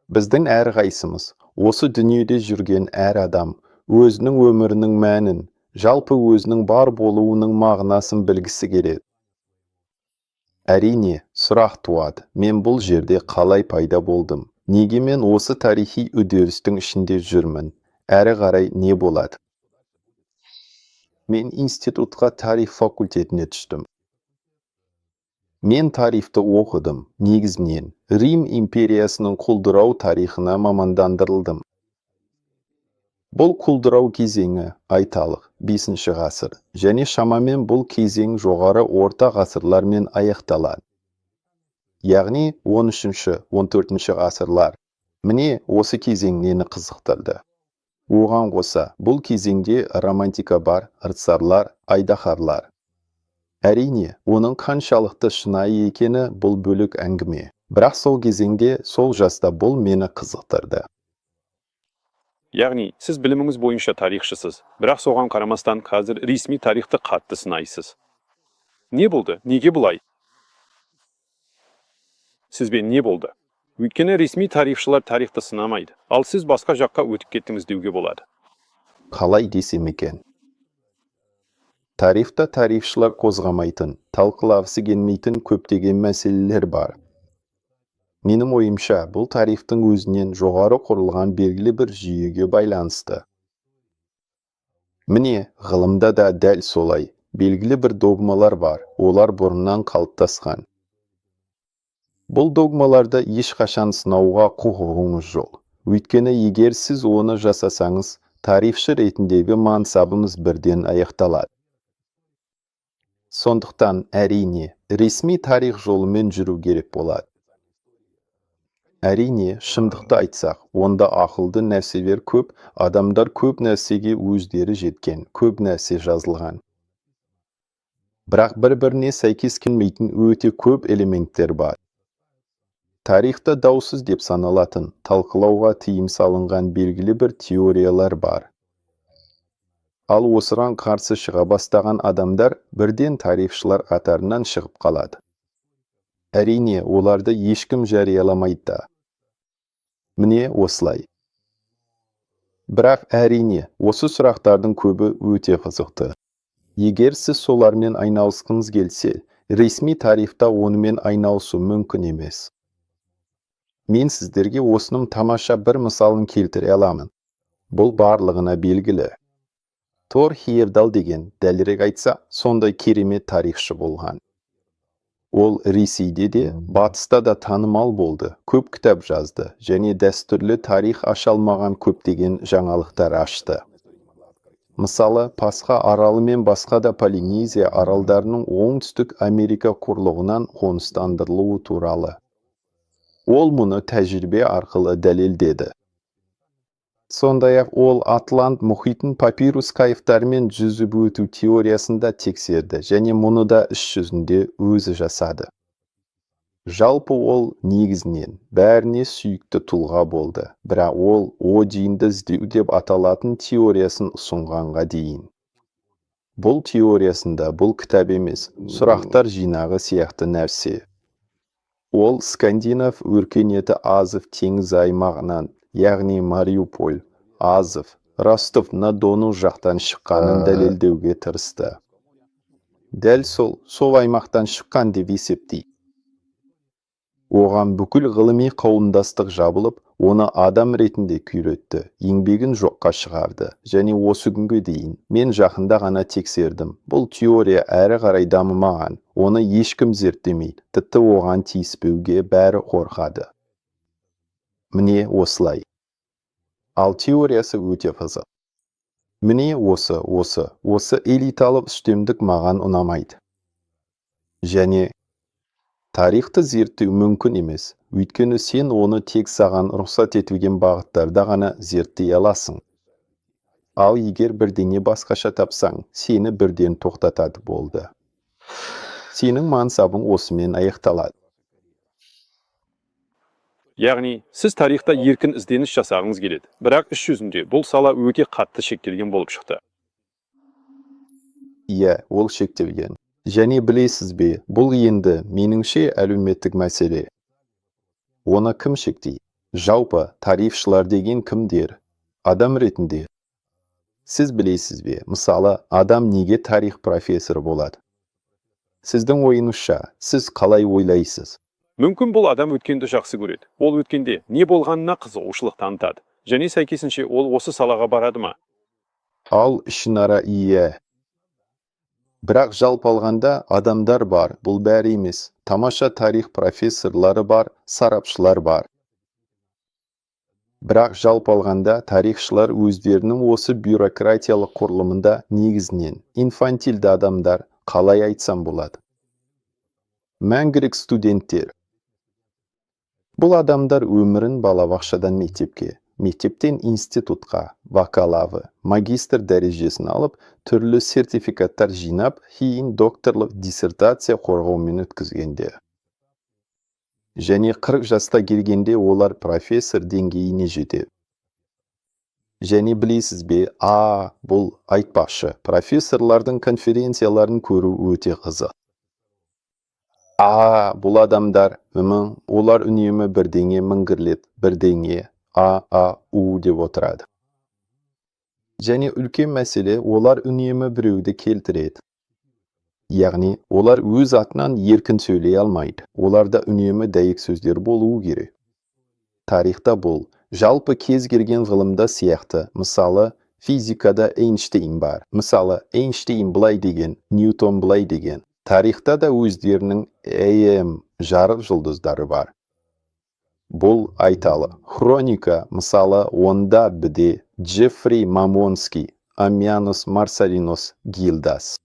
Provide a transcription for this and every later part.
Біздің әрқайсымыз осы дүниеде жүрген әр адам өзінің өмірінің мәнін, жалпы өзінің бар болуының мағынасын білгісі келеді. Әрине, сұрақ туады, мен бұл жерде қалай пайда болдым? Неге мен осы тарихи үдерістің ішінде жүрмін? Әрі қарай не болады? Мен институтқа тарих факультетіне түстім. Мен тарихты оқыдым, негізінен Рим империясының құлдырау тарихына мамандандырылдым. Бұл құлдырау кезеңі, айталық, 5 ғасыр, және шамамен бұл кезең жоғары орта ғасырлармен аяқталады. Яғни 13-14 ғасырлар. Міне осы кезең мені қызықтырды. Оған қоса, бұл кезеңде романтика бар, ырцарлар, айдаһарлар. Әрине, оның қаншалықты шынайы екені бұл бөлек әңгіме. Бірақ сол кезеңде, сол жаста бұл мені қызықтырды. Яғни, сіз біліміңіз бойынша тарихшысыз, бірақ соған қарамастан қазір ресми тарихты қатты сынайсыз. Не болды? Неге бұлай? Сізбен не болды? Өйткені ресми тарихшылар тарихты сынамайды, ал сіз басқа жаққа өтіп кеттіңіз деуге болады. Қалай десем екен? Тарихта тарихшылар қозғамайтын, талқылағысы келмейтін көптеген мәселелер бар. Менің ойымша, бұл тарихтың өзінен жоғары құрылған белгілі бір жүйеге байланысты. Міне, ғылымда да дәл солай, белгілі бір догмалар бар, олар бұрыннан қалыптасқан. Бұл догмаларды ешқашан сынауға құқығыңыз жоқ. Өйткені егер сіз оны жасасаңыз, тарихшы ретіндегі мансабыңыз бірден аяқталады. Сондықтан әрине, ресми тарих жолымен жүру керек болады. Әрине, шындықты айтсақ, онда ақылды нәрселер көп, адамдар көп нәрсеге өздері жеткен, көп нәрсе жазылған. Бірақ бір-біріне сәйкес келмейтін өте көп элементтер бар. Тарихта даусыз деп саналатын, талқылауға тыйым салынған белгілі бір теориялар бар. Ал осыған қарсы шыға бастаған адамдар бірден тарихшылар қатарынан шығып қалады. Әрине, оларды ешкім жарияламайды да. Міне осылай. Бірақ әрине, осы сұрақтардың көбі өте қызықты. Егер сіз солармен айналысқыңыз келсе, ресми тарихта онымен айналысу мүмкін емес. Мен сіздерге осының тамаша бір мысалын келтіре аламын. Бұл барлығына белгілі. Тор Хейердал деген, дәлірек айтса, сондай керемет тарихшы болған. Ол Ресейде де, Батыста да танымал болды, көп кітап жазды, және дәстүрлі тарих аша алмаған көптеген жаңалықтар ашты. Мысалы, Пасха аралы мен басқа да Полинезия аралдарының оңтүстік Америка құрлығынан қоныстандырылуы туралы. Ол мұны тәжірибе арқылы дәлелдеді. Сондай-ақ ол Атлант мұхитын папирус қайықтарымен жүзіп өту теориясында тексерді, және мұны да іс жүзінде өзі жасады. Жалпы ол негізінен бәріне сүйікті тұлға болды, бірақ ол Одинді іздеу деп аталатын теориясын ұсынғанға дейін. Бұл теориясында бұл кітап емес, сұрақтар жинағы сияқты нәрсе. Ол скандинав өркениеті Азов теңіз аймағынан, яғни Мариуполь, Азов, Ростов-на-Дону жақтан шыққанын дәлелдеуге тырысты. Дәл сол аймақтан шыққан деп есептейді. Оған бүкіл ғылыми қауымдастық жабылып, оны адам ретінде күйретті, еңбегін жоққа шығарды, және осы күнге дейін мен жақында ғана тексердім. Бұл теория әрі қарай дамымаған, оны ешкім зерттемейді, тіпті оған тиіспеуге бәрі қорқады. Міне осылай. Ал теориясы өте қызық. Міне осы элиталық үстемдік маған ұнамайды. Және тарихты зерттеу мүмкін емес, өйткені сен оны тек саған рұқсат етілген бағыттарда ғана зерттей аласың. Ал егер бірдеңе басқаша тапсаң, сені бірден тоқтатады болды. Сенің мансабың осымен аяқталады. Яғни, сіз тарихта еркін ізденіс жасағыңыз келеді, бірақ іс жүзінде бұл сала өте қатты шектелген болып шықты. Иә, ол шектелген. Және білесіз бе, бұл енді меніңше әлеуметтік мәселе. Оны кім шектейді? Жалпы, тарихшылар деген кімдер? Адам ретінде. Сіз білесіз бе, мысалы, адам неге тарих профессоры болады? Сіздің ойыңызша, сіз қалай ойлайсыз? Мүмкін бұл адам өткенді жақсы көреді. Ол өткенде не болғанына қызығушылық танытады. Және сәйкесінше ол осы салаға барады ма? Ал ішінара иә. Бірақ жалпы алғанда адамдар бар, бұл бәрі емес. Тамаша тарих профессорлары бар, сарапшылар бар. Бірақ жалпы алғанда тарихшылар өздерінің осы бюрократиялық құрылымында негізінен инфантильді адамдар, қалай айтсам болады. Мәңгілік студенттер. Бұл адамдар өмірін балабақшадан мектепке, мектептен институтқа, бакалавры, магистр дәрежесін алып, түрлі сертификаттар жинап, кейін докторлық диссертация қорғаумен өткізгенде. Және 40 жаста келгенде олар профессор деңгейіне жетеді. Және білесіз бе, бұл айтпақшы, профессорлардың конференцияларын көру өте қызық. Бұл адамдар, олар үнемі бірдеңе міңгірлет, бірдеңе, деп отырады. Және үлкен мәселе, олар үнемі біреуді келтіреді. Яғни, олар өз атынан еркін сөйлей алмайды. Оларда үнемі дәйек сөздер болуы керек. Тарихта бұл, жалпы кез келген ғылымда сияқты, мысалы, физикада Эйнштейн бар. Мысалы, Эйнштейн былай деген, Ньютон былай деген. Тарихта да өздерінің жарық жұлдыздары бар. Бұл айталы. Хроника, мысалы, онда біде Джеффри Мамонский, Амианос Марсалинос Гилдас.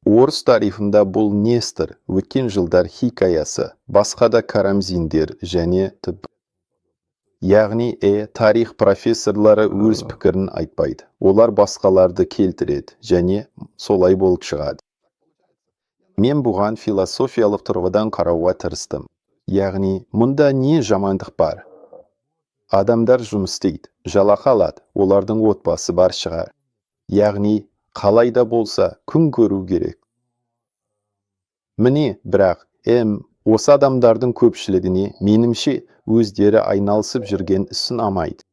Орыс тарихында бұл Нестор, өткен жылдар хикаясы, басқа да Карамзиндер және тіп. Яғни, тарих профессорлары өз пікірін айтпайды. Олар басқаларды келтіреді және солай болып шығады. Мен бұған философиялық тұрғыдан қарауға тырыстым. Яғни, мұнда не жамандық бар? Адамдар жұмыс істейді, жалақы алады, олардың отбасы бар шығар. Яғни, қалайда болса күн көру керек. Міне, бірақ, осы адамдардың көпшілігіне менімше өздері айналысып жүрген ісін амайды.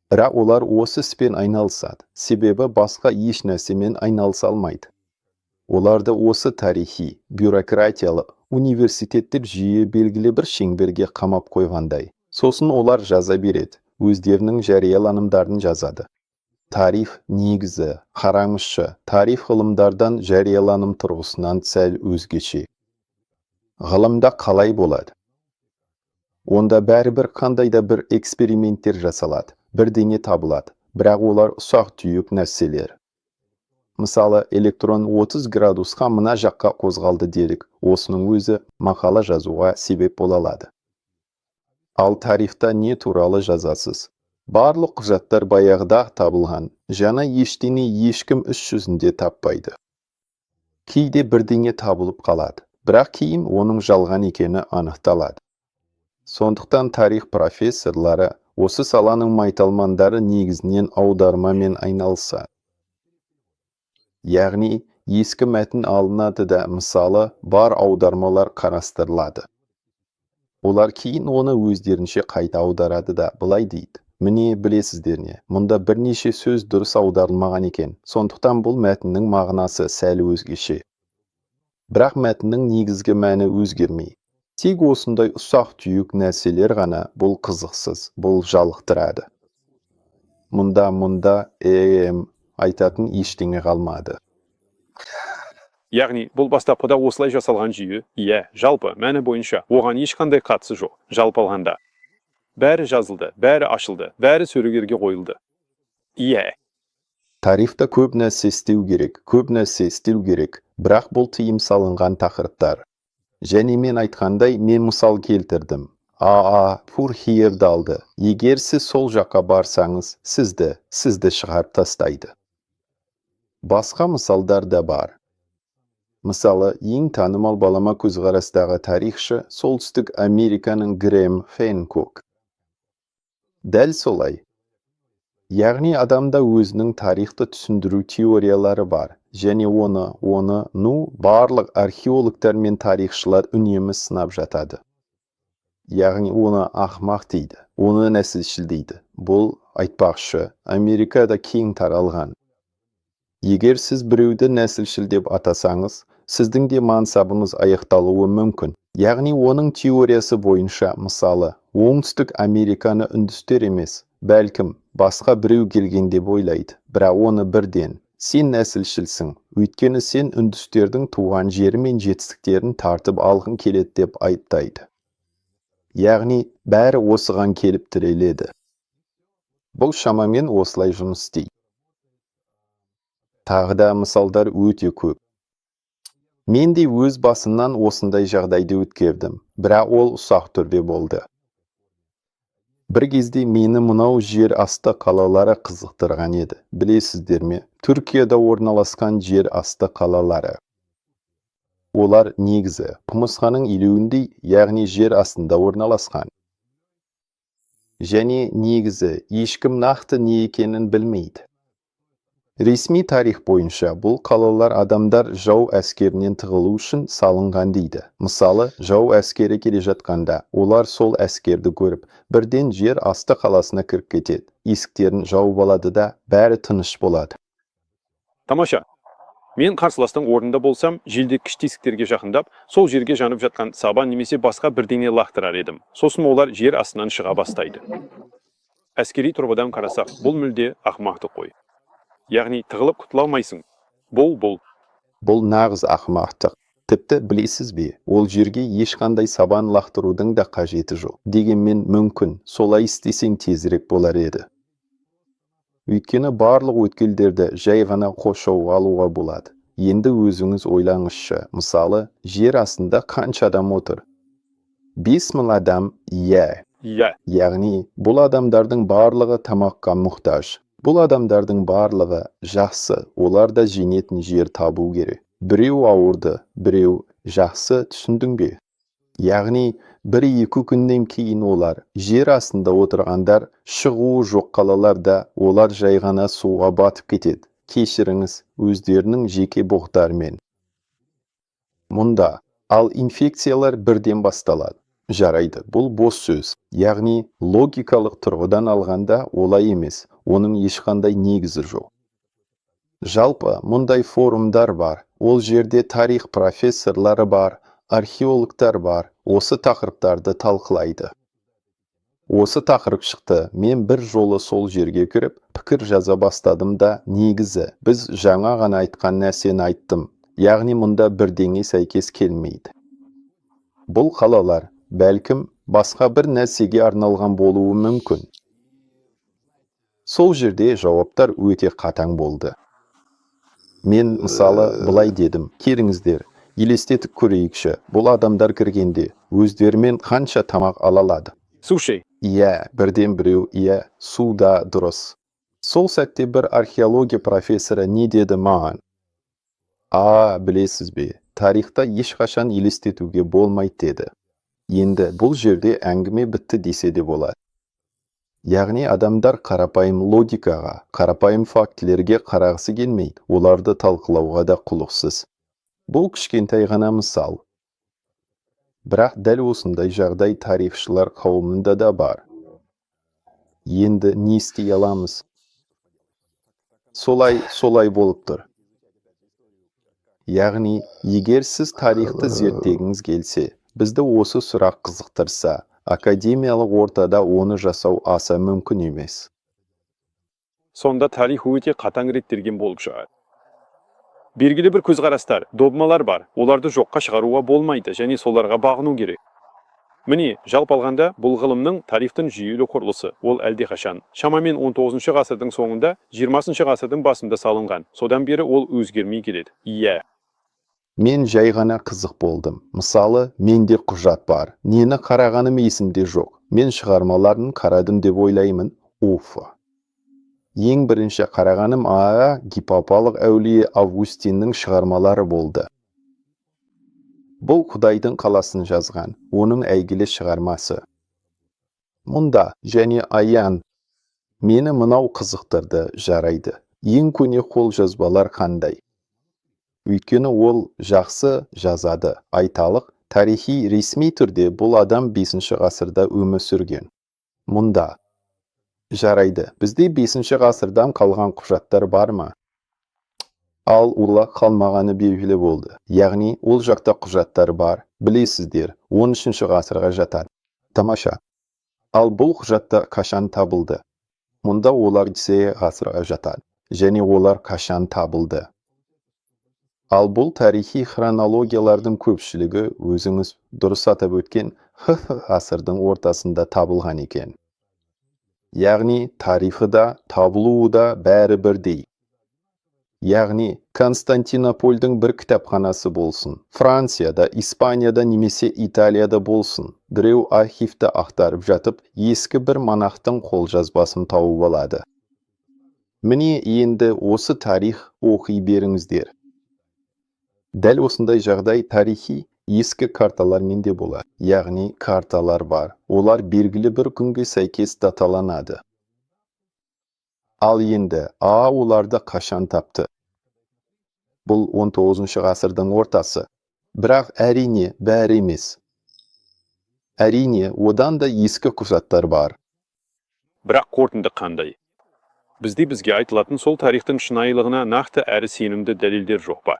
Бірақ олар осы іспен айналысады, себебі басқа еш нәрсемен айналыса алмайды. Оларды осы тарихи, бюрократиялық, университеттер жүйе белгілі бір шеңберге қамап қойғандай. Сосын олар жаза береді, өздерінің жарияланымдарын жазады. Тарих негізі, қараңызшы, тарих ғылымдардан жарияланым тұрғысынан сәл өзгеше. Ғылымда қалай болады? Онда бәрібір қандайда бір эксперименттер жасалады, бірдеңе табылады, бірақ олар ұсақ түйек нәрселер. Мысалы, электрон 30 градусқа мына жаққа қозғалды делік, осының өзі мақала жазуға себеп бола алады. Ал тарихта не туралы жазасыз? Барлық құжаттар баяғыда табылған, жаңа ештеңе ешкім іс жүзінде таппайды. Кейде бірдеңе табылып қалады, бірақ кейін оның жалған екені анықталады. Сондықтан тарих профессорлары осы саланың майталмандары негізінен аудармамен айналысады. Яғни, ескі мәтін алынады да, мысалы, бар аудармалар қарастырылады. Олар кейін оны өздерінше қайта аударады да, былай дейді. Міне білесіздер не, мұнда бірнеше сөз дұрыс аударылмаған екен, сондықтан бұл мәтіннің мағынасы сәл өзгеше. Бірақ мәтіннің негізгі мәні өзгермей. Тек осындай ұсақ түйек нәрселер ғана бұл қызықсыз, бұл жалықтырады. Мұнда айтатын ештеңе қалмады. Яғни, бұл бастапқыда осылай жасалған жүйе, жалпы мәні бойынша оған ешқандай қатысы жоқ, жалпы алғанда. Бәрі жазылды, бәрі ашылды, бәрі сөрегерге қойылды. Тарихта көп нәрсе істеу керек, бірақ бұл тыйым салынған тақырыптар. Және мен айтқандай, мен мысал келтірдім. Фурхиерді алды. Егер сіз сол жаққа барсаңыз, сізді шығарып тастайды. Басқа мысалдар да бар. Мысалы, ең танымал балама көзқарастағы тарихшы Солтүстік Американың Грэм Хэнкок. Дәл солай. Яғни адамда өзінің тарихты түсіндіру теориялары бар, және оны барлық археологтар мен тарихшылар үнемі сынап жатады. яғни оны ақымақ дейді, оны нәсілшіл дейді. Бұл айтпақшы, Америкада кең таралған. Егер сіз біреуді нәсілшіл деп атасаңыз, сіздің де мансабыңыз аяқталуы мүмкін. Яғни оның теориясы бойынша, мысалы, оңтүстік Американы үндістер емес, бәлкім басқа біреу келген деп ойлайды, бірақ оны бірден сен нәсілшілсің, өйткені сен үндістердің туған жері мен жетістіктерін тартып алғың келеді деп айыптайды. Яғни бәрі осыған келіп тіреледі. Бұл шамамен осылай жұмыс істейді. Тағы да мысалдар өте көп. Мен де өз басымнан осындай жағдайды өткердім, бірақ ол ұсақ түрде болды. Бір кезде мені мынау жер асты қалалары қызықтырған еді. Білесіздер ме? Түркияда орналасқан жер асты қалалары. Олар негізі құмырсқаның илеуіндей, яғни жер астында орналасқан. Және негізі ешкім нақты не екенін білмейді. Ресми тарих бойынша бұл қалалар адамдар жау әскерінен тығылу үшін салынған дейді. Мысалы, жау әскері келе жатқанда, олар сол әскерді көріп, бірден жер асты қаласына кіріп кетеді. Есіктерін жауып алады да, бәрі тыныш болады. Тамаша. Мен қарсыластың орнында болсам, желдеткіш тесіктерге жақындап, сол жерге жанып жатқан саба немесе басқа бірдеңе лақтырар едім. Сосын олар жер астынан шыға бастайды. Әскери тұрғыдан қарасақ, бұл мүлде ақымақтық қой. Яғни тығылып құтыла алмайсың. Бұл. Бұл нағыз ақымақтық. Тіпті білесіз бе, ол жерге ешқандай сабан лақтырудың да қажеті жоқ. Дегенмен мүмкін, солай істесең тезірек болар еді. Өйткені барлық өткелдерді жай ғана қоршауға алуға болады. Енді өзіңіз ойлаңызшы, мысалы, жер астында қанша адам отыр? 5000 адам, иә. Яғни, бұл адамдардың барлығы тамаққа мұқтаж. Бұл адамдардың барлығы жақсы, олар да жеңетін жер табу керек. Біреу ауырды, біреу жақсы, түсіндің бе? Яғни, 1-2 күннен кейін олар жер астында отырғандар, шығуы жоқ қалаларда олар жай ғана суға батып кетеді. Кешіріңіз, өздерінің жеке боқтарымен. Мұнда, ал инфекциялар бірден басталады. Жарайды, бұл бос сөз. Яғни, логикалық тұрғыдан алғанда олай емес, оның ешқандай негізі жоқ. Жалпы, мұндай форумдар бар, ол жерде тарих профессорлары бар, археологтар бар, осы тақырыптарды талқылайды. Осы тақырып шықты, мен бір жолы сол жерге кіріп, пікір жаза бастадым да, негізі, біз жаңа ғана айтқан нәрсені айттым, яғни мұнда бірдеңе сәйкес келмейді. Бұл қалалар, бәлкім, басқа бір нәрсеге арналған болуы мүмкін. Сол жерде жауаптар өте қатаң болды. Мен, мысалы, былай дедім, келіңіздер, елестетіп көрейікші, бұл адамдар кіргенде, өздерімен қанша тамақ ала алады? Суши. Иә, бірден біреу, иә, суда дұрыс. Сол сәтте бір археология профессоры не деді маған? Білесіз бе, тарихта ешқашан елестетуге болмайды деді. Енді бұл жерде әңгіме бітті десе де болады. Яғни адамдар қарапайым логикаға, қарапайым фактілерге қарағысы келмейді, оларды талқылауға да құлықсыз. Бұл кішкентай ғана мысал. Бірақ дәл осындай жағдай тарихшылар қауымында да бар. Енді не істей аламыз? Солай болып тұр. Яғни, егер сіз тарихты зерттегіңіз келсе, бізді осы сұрақ қызықтырса, академиялық ортада оны жасау аса мүмкін емес. Сонда тарих өте қатаң реттелген болып шығады. Белгілі бір көзқарастар, догмалар бар, оларды жоққа шығаруға болмайды және соларға бағыну керек. Міне, жалпы алғанда, бұл ғылымның тарихтың жүйелі құрылысы, ол әлдеқашан. Шамамен 19 ғасырдың соңында, 20 ғасырдың басында салынған. Содан бері ол өзгермей келеді. Иә. Мен жай ғана қызық болдым. Мысалы, менде құжат бар. Нені қарағаным есімде жоқ. Мен шығармаларын қарадым деп ойлаймын. Ең бірінші қарағаным Гиппопалық әулие Августиннің шығармалары болды. Бұл Құдайдың қаласын жазған, оның әйгілі шығармасы. Мұнда және аян. Мені мынау қызықтырды, жарайды. Ең көне қолжазбалар қандай? Өйткені ол жақсы жазады, айталық, Тарихи ресми түрде бұл адам 5 ғасырда өмір сүрген. Мұнда. Жарайды, бізде 5 ғасырдан қалған құжаттар бар ма? Ал олар қалмағаны белгілі болды. Яғни, ол жақта құжаттар бар, білесіздер, 13 ғасырға жатады. Тамаша. Ал бұл құжаттар қашан табылды? Мұнда олар 10 ғасырға жатады. Және олар қашан табылды? Ал бұл тарихи хронологиялардың көпшілігі өзіңіз дұрыс атап өткен ғасырдың ортасында табылған екен. Яғни, тарихы да, табылуы да бәрі бірдей. Яғни, Константинопольдің бір кітапханасы болсын, Францияда, Испанияда немесе Италияда болсын, біреу архивті ақтарып жатып, ескі бір монахтың қолжазбасын тауып алады. Міне енді осы тарих оқи беріңіздер. Дәл осындай жағдай тарихи ескі карталармен де болады. Яғни, карталар бар. Олар белгілі бір күнге сәйкес даталанады. Ал енді, оларды қашан тапты? Бұл 19 ғасырдың ортасы. Бірақ әрине бәрі емес. Әрине, одан да ескі құжаттар бар. Бірақ қорытынды қандай? Бізге айтылатын сол тарихтың шынайылығына нақты әрі сенімді дәлелдер жоқ па?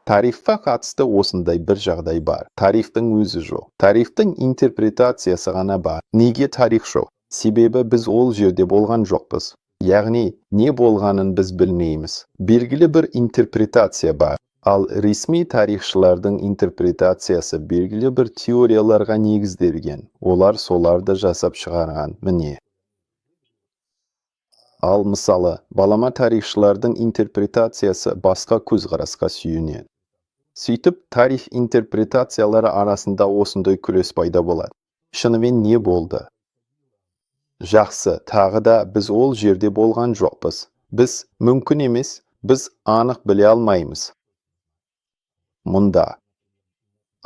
Тарихқа қатысты осындай бір жағдай бар. Тарихтың өзі жоқ. Тарихтың интерпретациясы ғана бар. Неге тарих жоқ? Себебі біз ол жерде болған жоқпыз. Яғни, не болғанын біз білмейміз. Белгілі бір интерпретация бар. Ал ресми тарихшылардың интерпретациясы белгілі бір теорияларға негізделген. Олар соларды жасап шығарған. Міне. Ал мысалы, балама тарихшылардың интерпретациясы басқа көзқарасқа сүйенеді. Сөйтіп, тарих интерпретациялары арасында осындай күрес пайда болады. Шынымен не болды? Жақсы, тағы да біз ол жерде болған жоқпыз. Біз мүмкін емес, біз анық біле алмаймыз. Мұнда.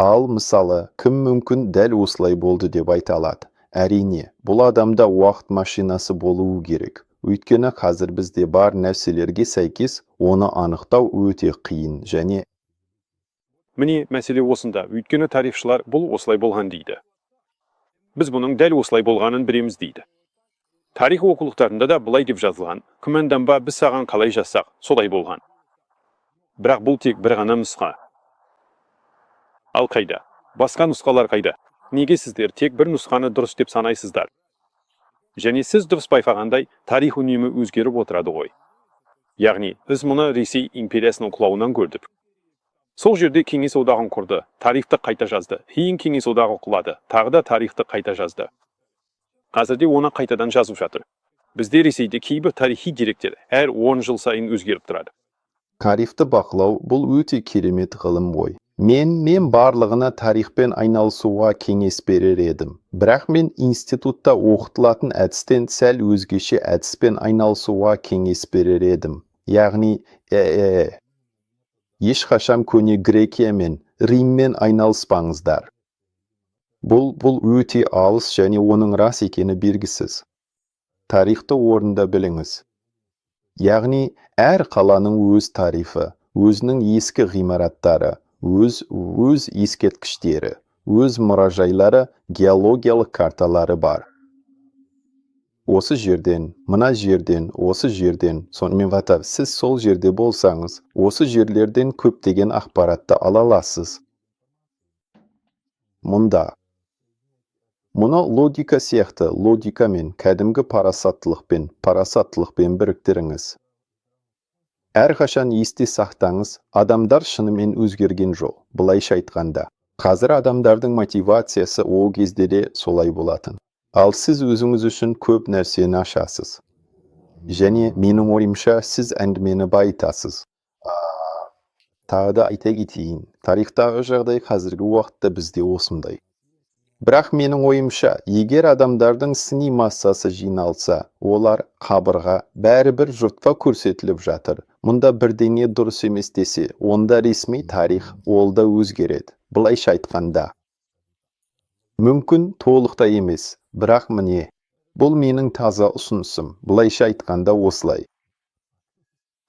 Ал мысалы, кім мүмкін дәл осылай болды деп айта алады? Әрине, бұл адамда уақыт машинасы болуы керек. Өйткені қазір бізде бар нәрселерге сәйкес оны анықтау өте қиын және Міне мәселе осында. Өйткені тарихшылар бұл осылай болған дейді. Біз бұның дәл осылай болғанын білеміз дейді. Тарих оқулықтарында да бұлай деп жазылған. Күмәнданба, біз саған қалай жазсақ, солай болған. Бірақ бұл тек бір ғана нұсқа. Ал қайда? Басқа нұсқалар қайда? Неге сіздер тек бір нұсқаны дұрыс деп санайсыздар? Және сіз дұрыс байқағандай, тарих үнемі өзгеріп отырады ғой. Яғни, біз мұны Ресей империясының құлауынан көрдік. Сол жерде Кеңес одағын құрды, тарихты қайта жазды. Кейін Кеңес одағы құлады, тағы да тарихты қайта жазды. Қазірде оны қайтадан жазып жатыр. Бізде Ресейде кейбір тарихи деректер әр 10 жыл сайын өзгеріп тұрады. Тарихты бақылау бұл өте керемет ғылым ғой. Мен барлығына тарихпен айналысуға кеңес берер едім. Бірақ мен институтта оқытылатын әдістен сәл өзгеше әдіспен айналысуға кеңес берер едім. Яғни, ешқашан көне Грекия мен Риммен айналыспаңыздар. Бұл өте алыс және оның рас екені белгісіз. Тарихты орында біліңіз. Яғни, әр қаланың өз тарихы, өзінің ескі ғимараттары, өз ескерткіштері, өз мұражайлары, геологиялық карталары бар. Осы жерден, мына жерден, осы жерден, сонымен қатар сіз сол жерде болсаңыз, осы жерлерден көптеген ақпаратты ала аласыз. Мұнда. Мұны логика сияқты логикамен, кәдімгі парасаттылықпен біріктіріңіз. Әрқашан есте сақтаңыз, адамдар шынымен өзгерген жоқ. Былайша айтқанда, қазір адамдардың мотивациясы ол кезде де солай болатын. Ал сіз өзіңіз үшін көп нәрсені ашасыз. Және менің ойымша сіз әңгімені байытасыз. Тағы да айта кетейін, тарихтағы жағдай қазіргі уақытта бізде осындай. Бірақ менің ойымша, егер адамдардың сыни массасы жиналса, олар қабырға бәрібір жұртқа көрсетіліп жатыр. Мұнда бірдеңе дұрыс емес десе, онда ресми тарих ол да өзгереді. Былайша айтқанда. Мүмкін толықтай емес, бірақ міне, бұл менің таза ұсынысым. Былайша айтқанда осылай.